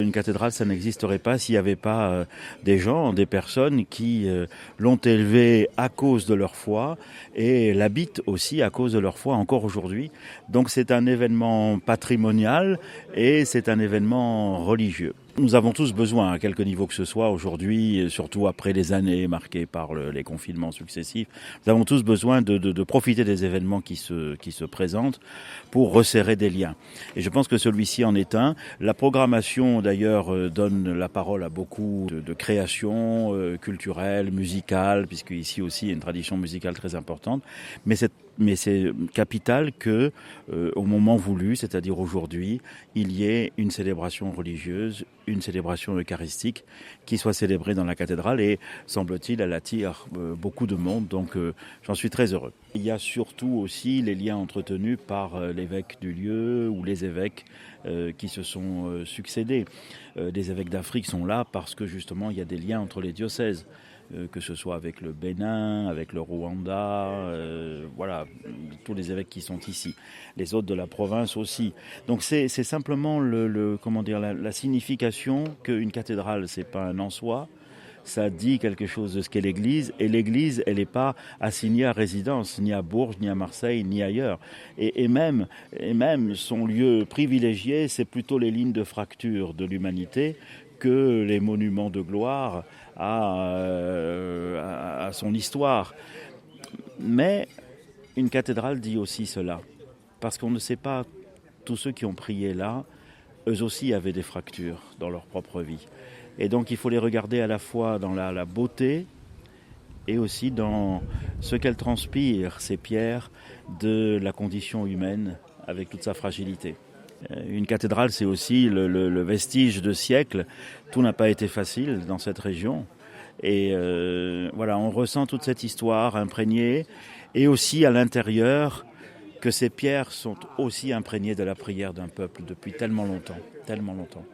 une cathédrale, ça n'existerait pas s'il n'y avait pas des gens, des personnes qui l'ont élevée à cause de leur foi et l'habitent aussi à cause de leur foi encore aujourd'hui. Donc c'est un événement patrimonial et c'est un événement religieux. Nous avons tous besoin, à quelque niveau que ce soit aujourd'hui, surtout après les années marquées par les confinements successifs, nous avons tous besoin de profiter des événements qui se présentent pour resserrer des liens. Et je pense que celui-ci en est un. La programmation d'ailleurs donne la parole à beaucoup de créations culturelles, musicales, puisque ici aussi il y a une tradition musicale très importante. Mais c'est capital que, au moment voulu, c'est-à-dire aujourd'hui, il y ait une célébration religieuse, une célébration eucharistique qui soit célébrée dans la cathédrale et, semble-t-il, elle attire beaucoup de monde, donc j'en suis très heureux. Il y a surtout aussi les liens entretenus par l'évêque du lieu ou les évêques qui se sont succédés. Les évêques d'Afrique sont là parce que justement il y a des liens entre les diocèses. Que ce soit avec le Bénin, avec le Rwanda, voilà, tous les évêques qui sont ici, les autres de la province aussi. Donc c'est simplement la signification qu'une cathédrale, c'est pas un en soi. Ça dit quelque chose de ce qu'est l'Église, et l'Église, elle n'est pas assignée à résidence, ni à Bourges, ni à Marseille, ni ailleurs. Et même son lieu privilégié, c'est plutôt les lignes de fracture de l'humanité que les monuments de gloire à son histoire. Mais une cathédrale dit aussi cela, parce qu'on ne sait pas, tous ceux qui ont prié là, eux aussi avaient des fractures dans leur propre vie. Et donc il faut les regarder à la fois dans la beauté et aussi dans ce qu'elles transpirent, ces pierres, de la condition humaine avec toute sa fragilité. Une cathédrale, c'est aussi le vestige de siècles. Tout n'a pas été facile dans cette région. Et voilà, on ressent toute cette histoire imprégnée. Et aussi à l'intérieur, que ces pierres sont aussi imprégnées de la prière d'un peuple depuis tellement longtemps, tellement longtemps.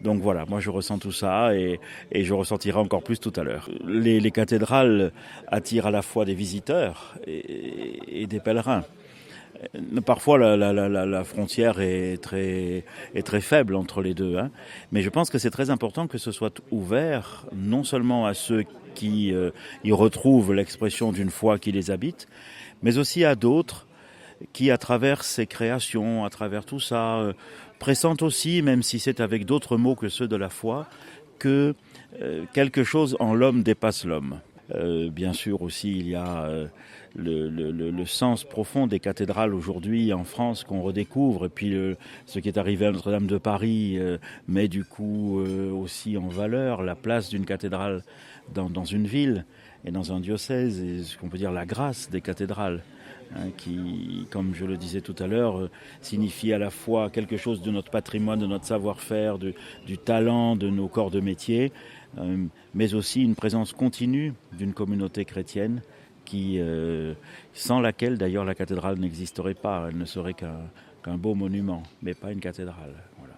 Donc voilà, moi je ressens tout ça et je ressentirai encore plus tout à l'heure. Les cathédrales attirent à la fois des visiteurs et des pèlerins. Parfois la frontière est très faible entre les deux, hein. Mais je pense que c'est très important que ce soit ouvert non seulement à ceux qui y retrouvent l'expression d'une foi qui les habite, mais aussi à d'autres qui, à travers ces créations, à travers tout ça, pressentent aussi, même si c'est avec d'autres mots que ceux de la foi, que quelque chose en l'homme dépasse l'homme. Bien sûr aussi il y a le sens profond des cathédrales aujourd'hui en France qu'on redécouvre, et puis ce qui est arrivé à Notre-Dame de Paris met du coup aussi en valeur la place d'une cathédrale dans une ville et dans un diocèse, et ce qu'on peut dire la grâce des cathédrales, hein, qui, comme je le disais tout à l'heure, signifie à la fois quelque chose de notre patrimoine, de notre savoir-faire, du talent de nos corps de métier, mais aussi une présence continue d'une communauté chrétienne sans laquelle d'ailleurs la cathédrale n'existerait pas. Elle ne serait qu'un beau monument, mais pas une cathédrale. Voilà.